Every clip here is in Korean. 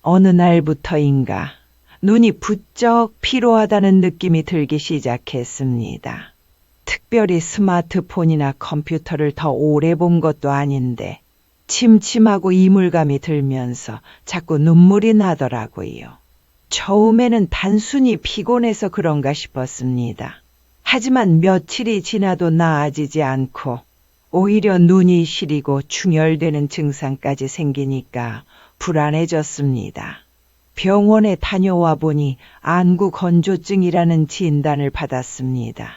어느 날부터인가 눈이 부쩍 피로하다는 느낌이 들기 시작했습니다. 특별히 스마트폰이나 컴퓨터를 더 오래 본 것도 아닌데 침침하고 이물감이 들면서 자꾸 눈물이 나더라고요. 처음에는 단순히 피곤해서 그런가 싶었습니다. 하지만 며칠이 지나도 나아지지 않고 오히려 눈이 시리고 충혈되는 증상까지 생기니까 불안해졌습니다. 병원에 다녀와 보니 안구 건조증이라는 진단을 받았습니다.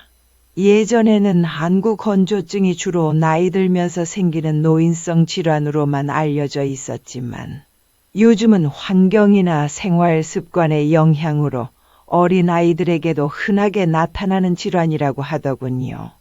예전에는 안구 건조증이 주로 나이 들면서 생기는 노인성 질환으로만 알려져 있었지만 요즘은 환경이나 생활 습관의 영향으로 어린아이들에게도 흔하게 나타나는 질환이라고 하더군요.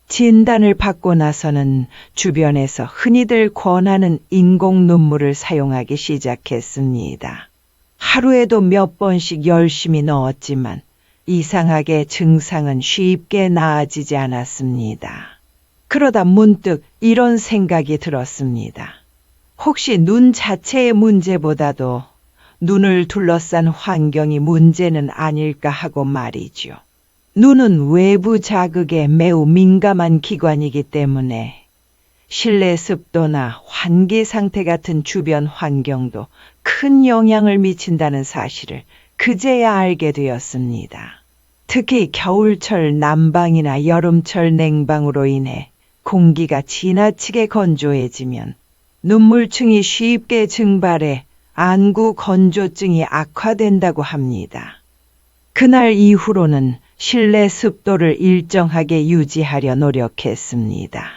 진단을 받고 나서는 주변에서 흔히들 권하는 인공 눈물을 사용하기 시작했습니다. 하루에도 몇 번씩 열심히 넣었지만 이상하게 증상은 쉽게 나아지지 않았습니다. 그러다 문득 이런 생각이 들었습니다. 혹시 눈 자체의 문제보다도 눈을 둘러싼 환경이 문제는 아닐까 하고 말이죠. 눈은 외부 자극에 매우 민감한 기관이기 때문에 실내 습도나 환기 상태 같은 주변 환경도 큰 영향을 미친다는 사실을 그제야 알게 되었습니다. 특히 겨울철 난방이나 여름철 냉방으로 인해 공기가 지나치게 건조해지면 눈물층이 쉽게 증발해 안구 건조증이 악화된다고 합니다. 그날 이후로는 실내 습도를 일정하게 유지하려 노력했습니다.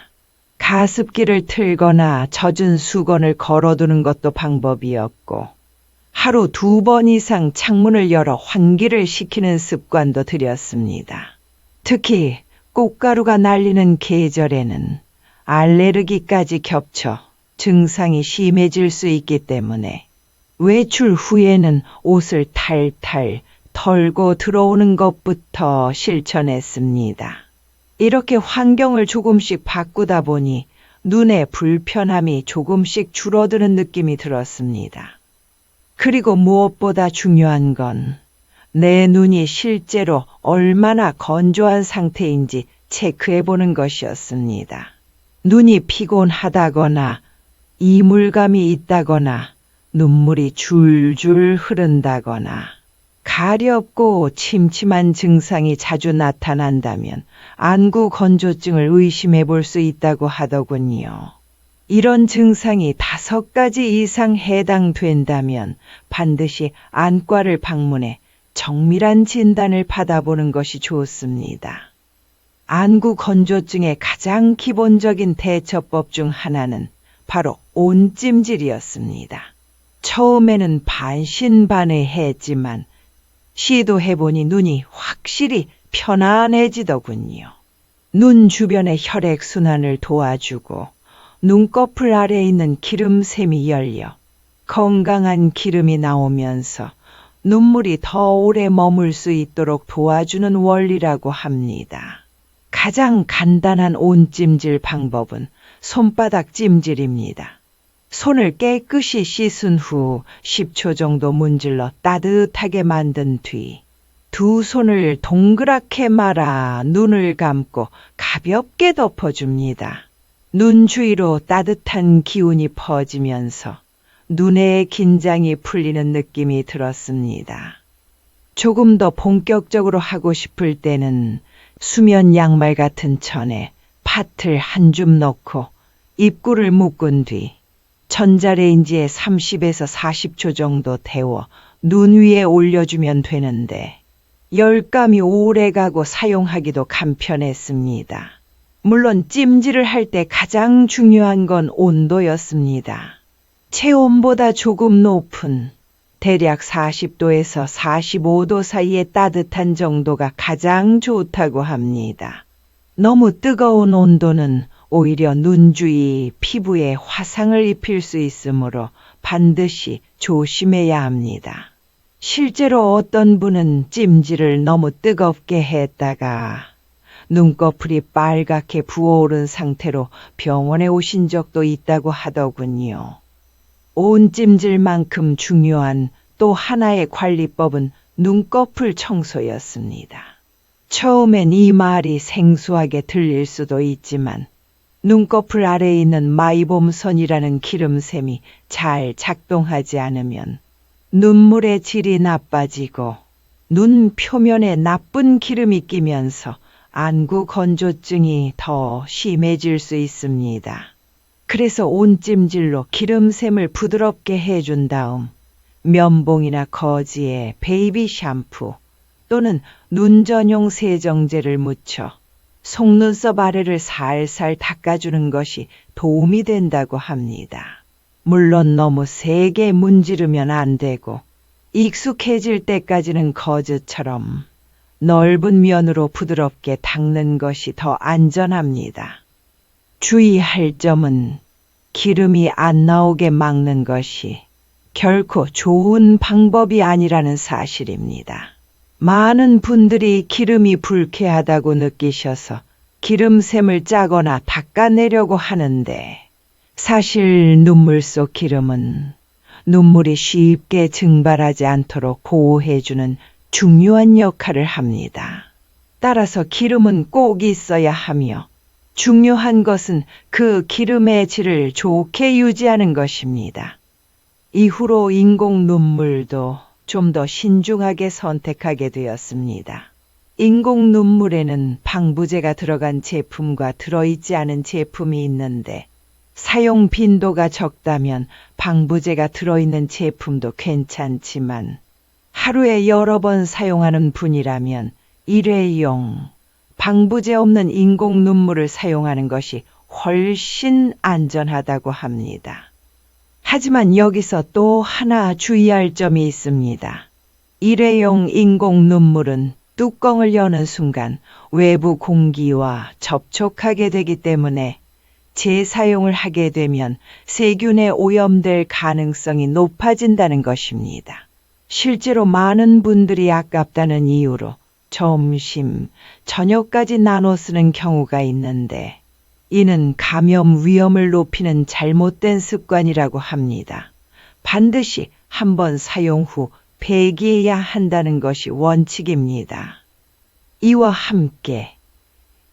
가습기를 틀거나 젖은 수건을 걸어두는 것도 방법이었고 하루 2번 이상 창문을 열어 환기를 시키는 습관도 들였습니다. 특히 꽃가루가 날리는 계절에는 알레르기까지 겹쳐 증상이 심해질 수 있기 때문에 외출 후에는 옷을 탈탈 털고 들어오는 것부터 실천했습니다. 이렇게 환경을 조금씩 바꾸다 보니 눈의 불편함이 조금씩 줄어드는 느낌이 들었습니다. 그리고 무엇보다 중요한 건 내 눈이 실제로 얼마나 건조한 상태인지 체크해보는 것이었습니다. 눈이 피곤하다거나 이물감이 있다거나 눈물이 줄줄 흐른다거나 가렵고 침침한 증상이 자주 나타난다면 안구 건조증을 의심해 볼 수 있다고 하더군요. 이런 증상이 5가지 이상 해당된다면 반드시 안과를 방문해 정밀한 진단을 받아보는 것이 좋습니다. 안구 건조증의 가장 기본적인 대처법 중 하나는 바로 온찜질이었습니다. 처음에는 반신반의했지만 시도해보니 눈이 확실히 편안해지더군요. 눈 주변의 혈액순환을 도와주고 눈꺼풀 아래에 있는 기름샘이 열려 건강한 기름이 나오면서 눈물이 더 오래 머물 수 있도록 도와주는 원리라고 합니다. 가장 간단한 온찜질 방법은 손바닥 찜질입니다. 손을 깨끗이 씻은 후 10초 정도 문질러 따뜻하게 만든 뒤 두 손을 동그랗게 말아 눈을 감고 가볍게 덮어줍니다. 눈 주위로 따뜻한 기운이 퍼지면서 눈의 긴장이 풀리는 느낌이 들었습니다. 조금 더 본격적으로 하고 싶을 때는 수면 양말 같은 천에 팥을 한 줌 넣고 입구를 묶은 뒤 전자레인지에 30에서 40초 정도 데워 눈 위에 올려주면 되는데 열감이 오래가고 사용하기도 간편했습니다. 물론 찜질을 할 때 가장 중요한 건 온도였습니다. 체온보다 조금 높은 대략 40도에서 45도 사이의 따뜻한 정도가 가장 좋다고 합니다. 너무 뜨거운 온도는 오히려 눈 주위 피부에 화상을 입힐 수 있으므로 반드시 조심해야 합니다. 실제로 어떤 분은 찜질을 너무 뜨겁게 했다가 눈꺼풀이 빨갛게 부어오른 상태로 병원에 오신 적도 있다고 하더군요. 온찜질만큼 중요한 또 하나의 관리법은 눈꺼풀 청소였습니다. 처음엔 이 말이 생소하게 들릴 수도 있지만 눈꺼풀 아래에 있는 마이봄선이라는 기름샘이 잘 작동하지 않으면 눈물의 질이 나빠지고 눈 표면에 나쁜 기름이 끼면서 안구 건조증이 더 심해질 수 있습니다. 그래서 온찜질로 기름샘을 부드럽게 해준 다음 면봉이나 거즈에 베이비 샴푸 또는 눈 전용 세정제를 묻혀 속눈썹 아래를 살살 닦아주는 것이 도움이 된다고 합니다. 물론 너무 세게 문지르면 안 되고 익숙해질 때까지는 거즈처럼 넓은 면으로 부드럽게 닦는 것이 더 안전합니다. 주의할 점은 기름이 안 나오게 막는 것이 결코 좋은 방법이 아니라는 사실입니다. 많은 분들이 기름이 불쾌하다고 느끼셔서 기름샘을 짜거나 닦아내려고 하는데 사실 눈물 속 기름은 눈물이 쉽게 증발하지 않도록 보호해주는 중요한 역할을 합니다. 따라서 기름은 꼭 있어야 하며 중요한 것은 그 기름의 질을 좋게 유지하는 것입니다. 이후로 인공 눈물도 좀 더 신중하게 선택하게 되었습니다. 인공 눈물에는 방부제가 들어간 제품과 들어있지 않은 제품이 있는데 사용 빈도가 적다면 방부제가 들어있는 제품도 괜찮지만 하루에 여러 번 사용하는 분이라면 일회용, 방부제 없는 인공 눈물을 사용하는 것이 훨씬 안전하다고 합니다. 하지만 여기서 또 하나 주의할 점이 있습니다. 일회용 인공 눈물은 뚜껑을 여는 순간 외부 공기와 접촉하게 되기 때문에 재사용을 하게 되면 세균에 오염될 가능성이 높아진다는 것입니다. 실제로 많은 분들이 아깝다는 이유로 점심, 저녁까지 나눠 쓰는 경우가 있는데 이는 감염 위험을 높이는 잘못된 습관이라고 합니다. 반드시 한 번 사용 후 폐기해야 한다는 것이 원칙입니다. 이와 함께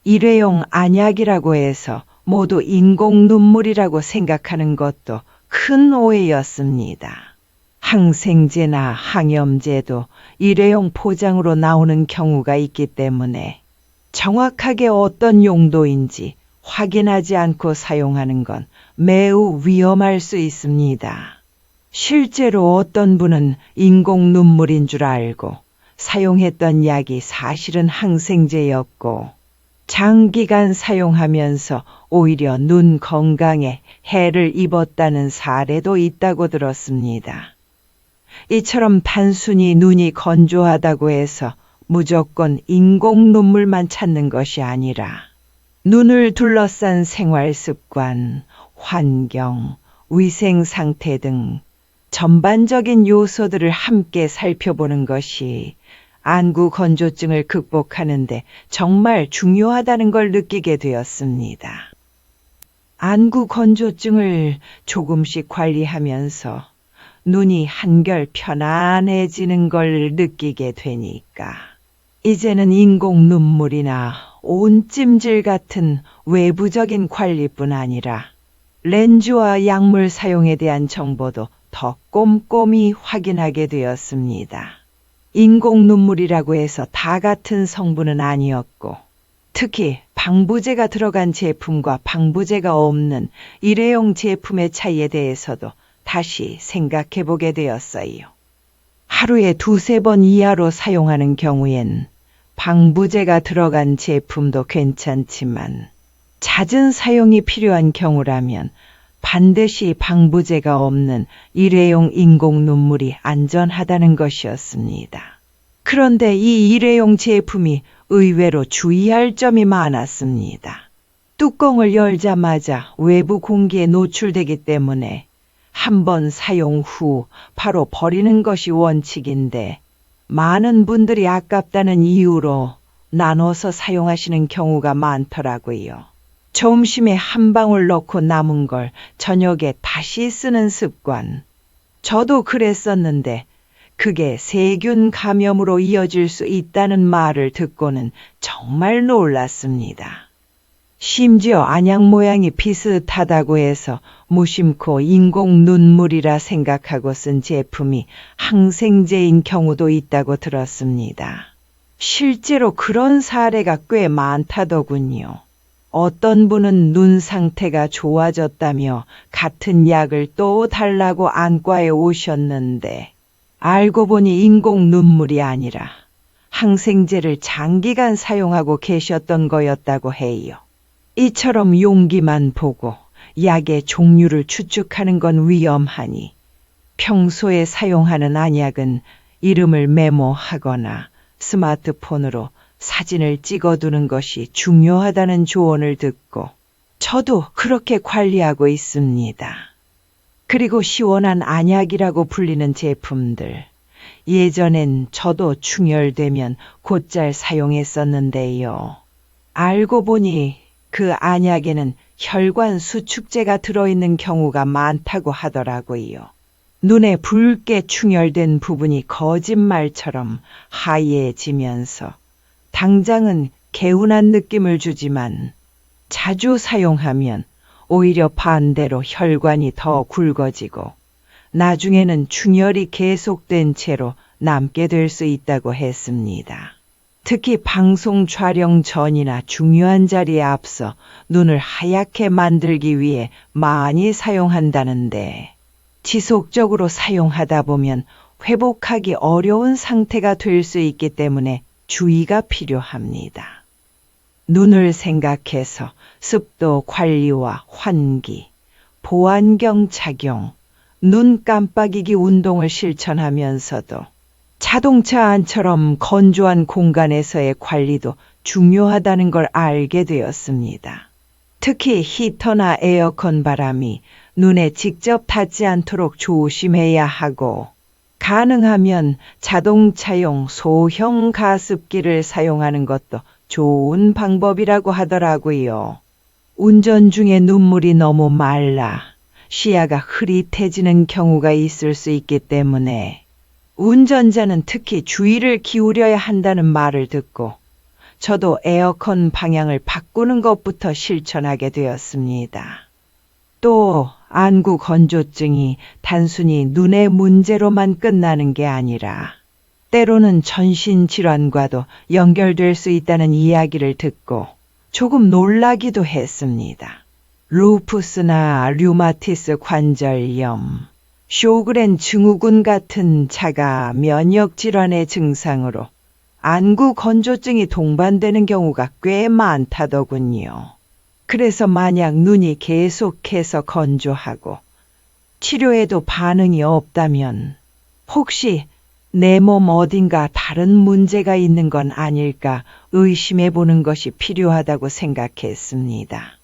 일회용 안약이라고 해서 모두 인공 눈물이라고 생각하는 것도 큰 오해였습니다. 항생제나 항염제도 일회용 포장으로 나오는 경우가 있기 때문에 정확하게 어떤 용도인지 확인하지 않고 사용하는 건 매우 위험할 수 있습니다. 실제로 어떤 분은 인공 눈물인 줄 알고 사용했던 약이 사실은 항생제였고 장기간 사용하면서 오히려 눈 건강에 해를 입었다는 사례도 있다고 들었습니다. 이처럼 단순히 눈이 건조하다고 해서 무조건 인공 눈물만 찾는 것이 아니라 눈을 둘러싼 생활 습관, 환경, 위생 상태 등 전반적인 요소들을 함께 살펴보는 것이 안구 건조증을 극복하는 데 정말 중요하다는 걸 느끼게 되었습니다. 안구 건조증을 조금씩 관리하면서 눈이 한결 편안해지는 걸 느끼게 되니까 이제는 인공 눈물이나 온찜질 같은 외부적인 관리뿐 아니라 렌즈와 약물 사용에 대한 정보도 더 꼼꼼히 확인하게 되었습니다. 인공 눈물이라고 해서 다 같은 성분은 아니었고 특히 방부제가 들어간 제품과 방부제가 없는 일회용 제품의 차이에 대해서도 다시 생각해 보게 되었어요. 하루에 2-3번 이하로 사용하는 경우엔 방부제가 들어간 제품도 괜찮지만 잦은 사용이 필요한 경우라면 반드시 방부제가 없는 일회용 인공 눈물이 안전하다는 것이었습니다. 그런데 이 일회용 제품이 의외로 주의할 점이 많았습니다. 뚜껑을 열자마자 외부 공기에 노출되기 때문에 한 번 사용 후 바로 버리는 것이 원칙인데 많은 분들이 아깝다는 이유로 나눠서 사용하시는 경우가 많더라고요. 점심에 한 방울 넣고 남은 걸 저녁에 다시 쓰는 습관. 저도 그랬었는데 그게 세균 감염으로 이어질 수 있다는 말을 듣고는 정말 놀랐습니다. 심지어 안약 모양이 비슷하다고 해서 무심코 인공 눈물이라 생각하고 쓴 제품이 항생제인 경우도 있다고 들었습니다. 실제로 그런 사례가 꽤 많다더군요. 어떤 분은 눈 상태가 좋아졌다며 같은 약을 또 달라고 안과에 오셨는데 알고 보니 인공 눈물이 아니라 항생제를 장기간 사용하고 계셨던 거였다고 해요. 이처럼 용기만 보고 약의 종류를 추측하는 건 위험하니 평소에 사용하는 안약은 이름을 메모하거나 스마트폰으로 사진을 찍어두는 것이 중요하다는 조언을 듣고 저도 그렇게 관리하고 있습니다. 그리고 시원한 안약이라고 불리는 제품들. 예전엔 저도 충혈되면 곧잘 사용했었는데요. 알고 보니 그 안약에는 혈관 수축제가 들어있는 경우가 많다고 하더라고요. 눈에 붉게 충혈된 부분이 거짓말처럼 하얘지면서 당장은 개운한 느낌을 주지만 자주 사용하면 오히려 반대로 혈관이 더 굵어지고 나중에는 충혈이 계속된 채로 남게 될 수 있다고 했습니다. 특히 방송 촬영 전이나 중요한 자리에 앞서 눈을 하얗게 만들기 위해 많이 사용한다는데 지속적으로 사용하다 보면 회복하기 어려운 상태가 될 수 있기 때문에 주의가 필요합니다. 눈을 생각해서 습도 관리와 환기, 보안경 착용, 눈 깜빡이기 운동을 실천하면서도 자동차 안처럼 건조한 공간에서의 관리도 중요하다는 걸 알게 되었습니다. 특히 히터나 에어컨 바람이 눈에 직접 닿지 않도록 조심해야 하고 가능하면 자동차용 소형 가습기를 사용하는 것도 좋은 방법이라고 하더라고요. 운전 중에 눈물이 너무 말라 시야가 흐릿해지는 경우가 있을 수 있기 때문에 운전자는 특히 주의를 기울여야 한다는 말을 듣고 저도 에어컨 방향을 바꾸는 것부터 실천하게 되었습니다. 또 안구 건조증이 단순히 눈의 문제로만 끝나는 게 아니라 때로는 전신 질환과도 연결될 수 있다는 이야기를 듣고 조금 놀라기도 했습니다. 루푸스나 류마티스 관절염, 쇼그렌 증후군 같은 자가 면역 질환의 증상으로 안구 건조증이 동반되는 경우가 꽤 많다더군요. 그래서 만약 눈이 계속해서 건조하고 치료에도 반응이 없다면 혹시 내 몸 어딘가 다른 문제가 있는 건 아닐까 의심해 보는 것이 필요하다고 생각했습니다.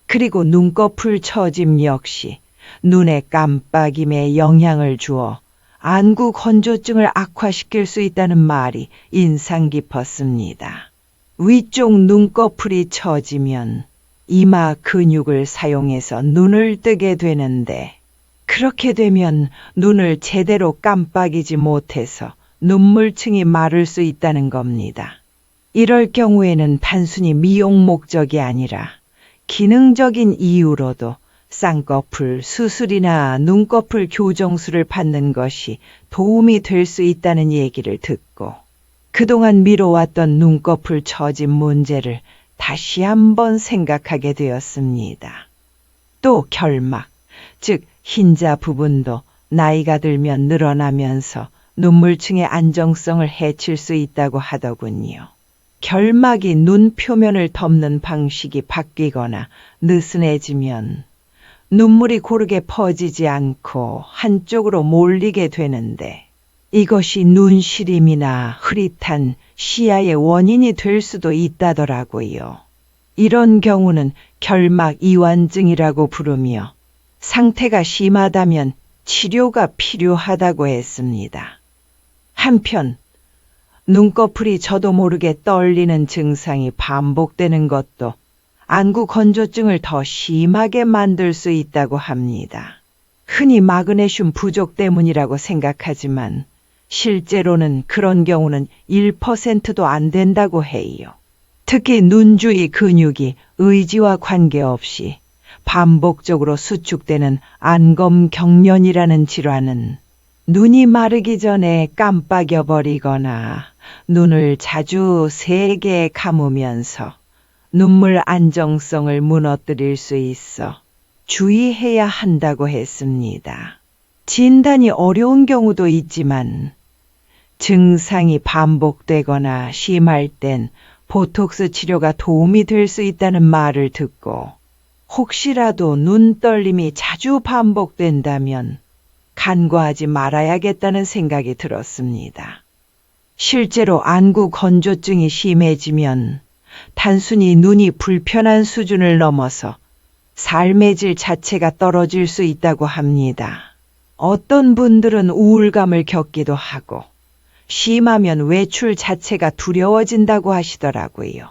그리고 눈꺼풀 처짐 역시 눈의 깜빡임에 영향을 주어 안구 건조증을 악화시킬 수 있다는 말이 인상 깊었습니다. 위쪽 눈꺼풀이 처지면 이마 근육을 사용해서 눈을 뜨게 되는데 그렇게 되면 눈을 제대로 깜빡이지 못해서 눈물층이 마를 수 있다는 겁니다. 이럴 경우에는 단순히 미용 목적이 아니라 기능적인 이유로도 쌍꺼풀 수술이나 눈꺼풀 교정술을 받는 것이 도움이 될 수 있다는 얘기를 듣고 그동안 미뤄왔던 눈꺼풀 처짐 문제를 다시 한번 생각하게 되었습니다. 또 결막, 즉 흰자 부분도 나이가 들면 늘어나면서 눈물층의 안정성을 해칠 수 있다고 하더군요. 결막이 눈 표면을 덮는 방식이 바뀌거나 느슨해지면 눈물이 고르게 퍼지지 않고 한쪽으로 몰리게 되는데 이것이 눈시림이나 흐릿한 시야의 원인이 될 수도 있다더라고요. 이런 경우는 결막 이완증이라고 부르며 상태가 심하다면 치료가 필요하다고 했습니다. 한편 눈꺼풀이 저도 모르게 떨리는 증상이 반복되는 것도 안구 건조증을 더 심하게 만들 수 있다고 합니다. 흔히 마그네슘 부족 때문이라고 생각하지만 실제로는 그런 경우는 1%도 안 된다고 해요. 특히 눈 주위 근육이 의지와 관계없이 반복적으로 수축되는 안검경련이라는 질환은 눈이 마르기 전에 깜빡여버리거나 눈을 자주 세게 감으면서 눈물 안정성을 무너뜨릴 수 있어 주의해야 한다고 했습니다. 진단이 어려운 경우도 있지만 증상이 반복되거나 심할 땐 보톡스 치료가 도움이 될 수 있다는 말을 듣고 혹시라도 눈 떨림이 자주 반복된다면 간과하지 말아야겠다는 생각이 들었습니다. 실제로 안구 건조증이 심해지면 단순히 눈이 불편한 수준을 넘어서 삶의 질 자체가 떨어질 수 있다고 합니다. 어떤 분들은 우울감을 겪기도 하고 심하면 외출 자체가 두려워진다고 하시더라고요.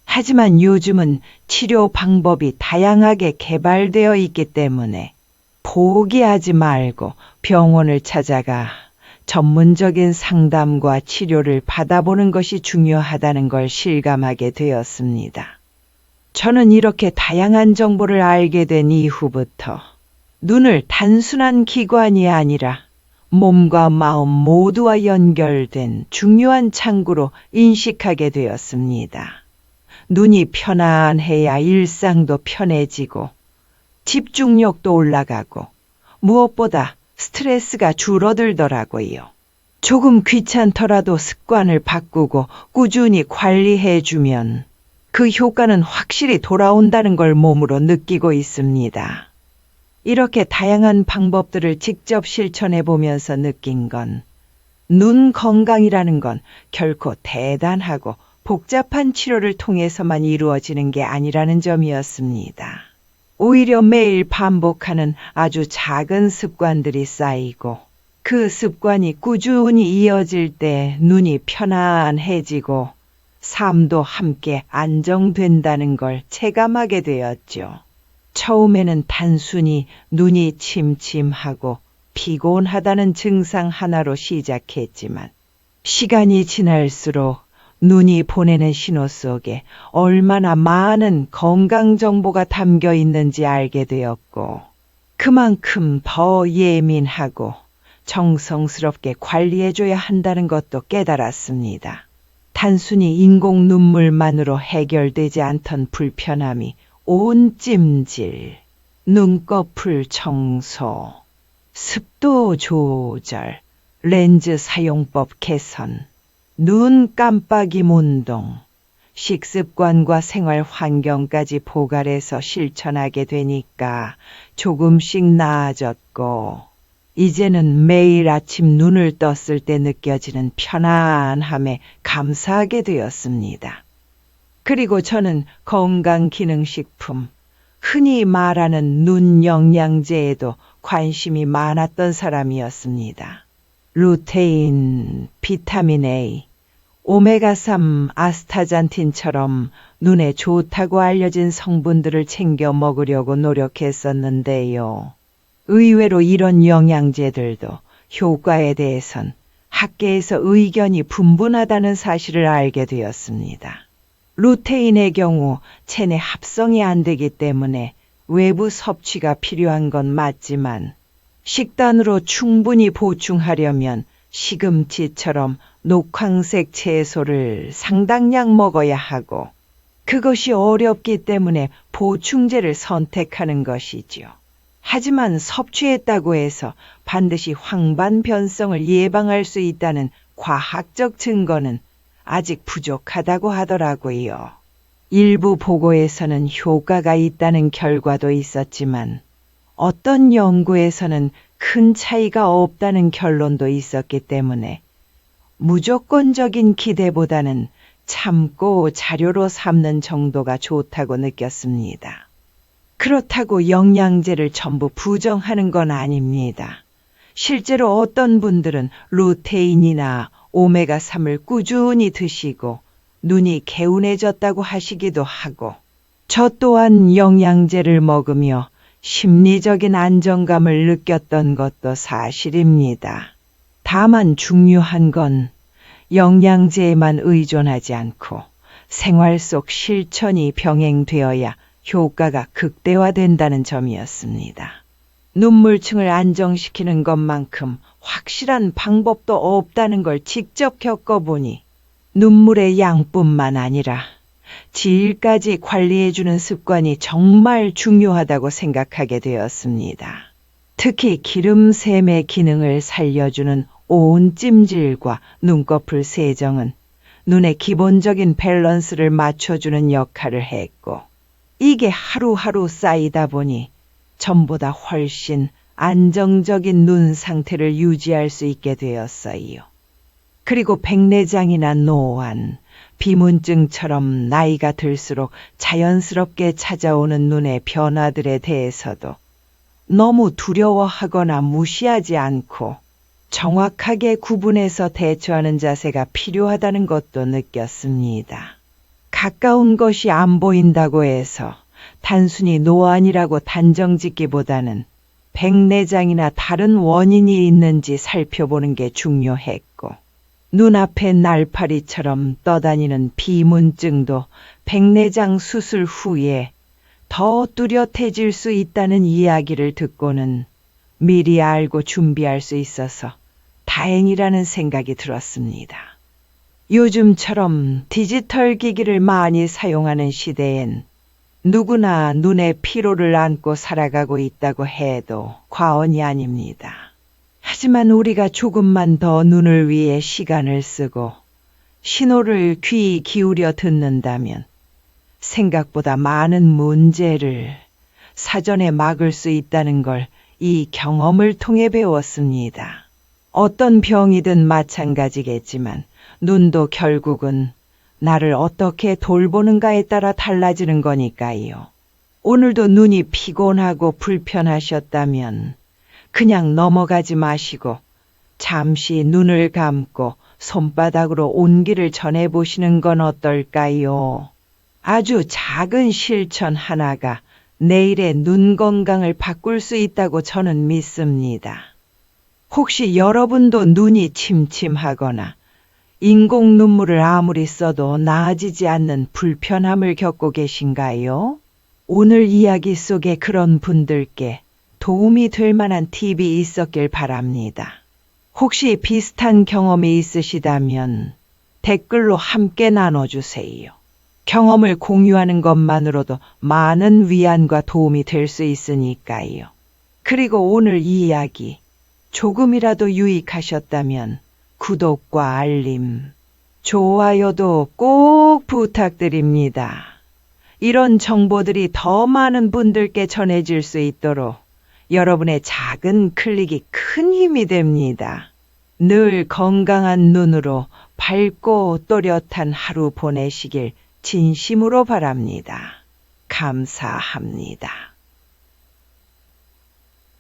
하지만 요즘은 치료 방법이 다양하게 개발되어 있기 때문에 포기하지 말고 병원을 찾아가 전문적인 상담과 치료를 받아보는 것이 중요하다는 걸 실감하게 되었습니다. 저는 이렇게 다양한 정보를 알게 된 이후부터 눈을 단순한 기관이 아니라 몸과 마음 모두와 연결된 중요한 창구로 인식하게 되었습니다. 눈이 편안해야 일상도 편해지고 집중력도 올라가고 무엇보다 스트레스가 줄어들더라고요. 조금 귀찮더라도 습관을 바꾸고 꾸준히 관리해주면 그 효과는 확실히 돌아온다는 걸 몸으로 느끼고 있습니다. 이렇게 다양한 방법들을 직접 실천해 보면서 느낀 건 눈 건강이라는 건 결코 대단하고 복잡한 치료를 통해서만 이루어지는 게 아니라는 점이었습니다. 오히려 매일 반복하는 아주 작은 습관들이 쌓이고 그 습관이 꾸준히 이어질 때 눈이 편안해지고 삶도 함께 안정된다는 걸 체감하게 되었죠. 처음에는 단순히 눈이 침침하고 피곤하다는 증상 하나로 시작했지만 시간이 지날수록 눈이 보내는 신호 속에 얼마나 많은 건강 정보가 담겨 있는지 알게 되었고 그만큼 더 예민하고 정성스럽게 관리해줘야 한다는 것도 깨달았습니다. 단순히 인공 눈물만으로 해결되지 않던 불편함이 온 찜질, 눈꺼풀 청소, 습도 조절, 렌즈 사용법 개선, 눈 깜빡임 운동, 식습관과 생활 환경까지 포괄해서 실천하게 되니까 조금씩 나아졌고 이제는 매일 아침 눈을 떴을 때 느껴지는 편안함에 감사하게 되었습니다. 그리고 저는 건강기능식품, 흔히 말하는 눈 영양제에도 관심이 많았던 사람이었습니다. 루테인, 비타민 A, 오메가3 아스타잔틴처럼 눈에 좋다고 알려진 성분들을 챙겨 먹으려고 노력했었는데요. 의외로 이런 영양제들도 효과에 대해선 학계에서 의견이 분분하다는 사실을 알게 되었습니다. 루테인의 경우 체내 합성이 안 되기 때문에 외부 섭취가 필요한 건 맞지만 식단으로 충분히 보충하려면 시금치처럼 녹황색 채소를 상당량 먹어야 하고 그것이 어렵기 때문에 보충제를 선택하는 것이지요. 하지만 섭취했다고 해서 반드시 황반 변성을 예방할 수 있다는 과학적 증거는 아직 부족하다고 하더라고요. 일부 보고에서는 효과가 있다는 결과도 있었지만 어떤 연구에서는 큰 차이가 없다는 결론도 있었기 때문에 무조건적인 기대보다는 참고 자료로 삼는 정도가 좋다고 느꼈습니다. 그렇다고 영양제를 전부 부정하는 건 아닙니다. 실제로 어떤 분들은 루테인이나 오메가3을 꾸준히 드시고 눈이 개운해졌다고 하시기도 하고 저 또한 영양제를 먹으며 심리적인 안정감을 느꼈던 것도 사실입니다. 다만 중요한 건 영양제에만 의존하지 않고 생활 속 실천이 병행되어야 효과가 극대화된다는 점이었습니다. 눈물층을 안정시키는 것만큼 확실한 방법도 없다는 걸 직접 겪어보니 눈물의 양뿐만 아니라 질까지 관리해주는 습관이 정말 중요하다고 생각하게 되었습니다. 특히 기름샘의 기능을 살려주는 온 찜질과 눈꺼풀 세정은 눈의 기본적인 밸런스를 맞춰주는 역할을 했고, 이게 하루하루 쌓이다 보니 전보다 훨씬 안정적인 눈 상태를 유지할 수 있게 되었어요. 그리고 백내장이나 노안, 비문증처럼 나이가 들수록 자연스럽게 찾아오는 눈의 변화들에 대해서도 너무 두려워하거나 무시하지 않고 정확하게 구분해서 대처하는 자세가 필요하다는 것도 느꼈습니다. 가까운 것이 안 보인다고 해서 단순히 노안이라고 단정짓기보다는 백내장이나 다른 원인이 있는지 살펴보는 게 중요했고, 눈앞에 날파리처럼 떠다니는 비문증도 백내장 수술 후에 더 뚜렷해질 수 있다는 이야기를 듣고는 미리 알고 준비할 수 있어서 다행이라는 생각이 들었습니다. 요즘처럼 디지털 기기를 많이 사용하는 시대엔 누구나 눈의 피로를 안고 살아가고 있다고 해도 과언이 아닙니다. 하지만 우리가 조금만 더 눈을 위해 시간을 쓰고 신호를 귀 기울여 듣는다면 생각보다 많은 문제를 사전에 막을 수 있다는 걸 이 경험을 통해 배웠습니다. 어떤 병이든 마찬가지겠지만 눈도 결국은 나를 어떻게 돌보는가에 따라 달라지는 거니까요. 오늘도 눈이 피곤하고 불편하셨다면 그냥 넘어가지 마시고 잠시 눈을 감고 손바닥으로 온기를 전해보시는 건 어떨까요? 아주 작은 실천 하나가 내일의 눈 건강을 바꿀 수 있다고 저는 믿습니다. 혹시 여러분도 눈이 침침하거나 인공 눈물을 아무리 써도 나아지지 않는 불편함을 겪고 계신가요? 오늘 이야기 속에 그런 분들께 도움이 될 만한 팁이 있었길 바랍니다. 혹시 비슷한 경험이 있으시다면 댓글로 함께 나눠주세요. 경험을 공유하는 것만으로도 많은 위안과 도움이 될 수 있으니까요. 그리고 오늘 이 이야기 조금이라도 유익하셨다면 구독과 알림, 좋아요도 꼭 부탁드립니다. 이런 정보들이 더 많은 분들께 전해질 수 있도록 여러분의 작은 클릭이 큰 힘이 됩니다. 늘 건강한 눈으로 밝고 또렷한 하루 보내시길 진심으로 바랍니다. 감사합니다.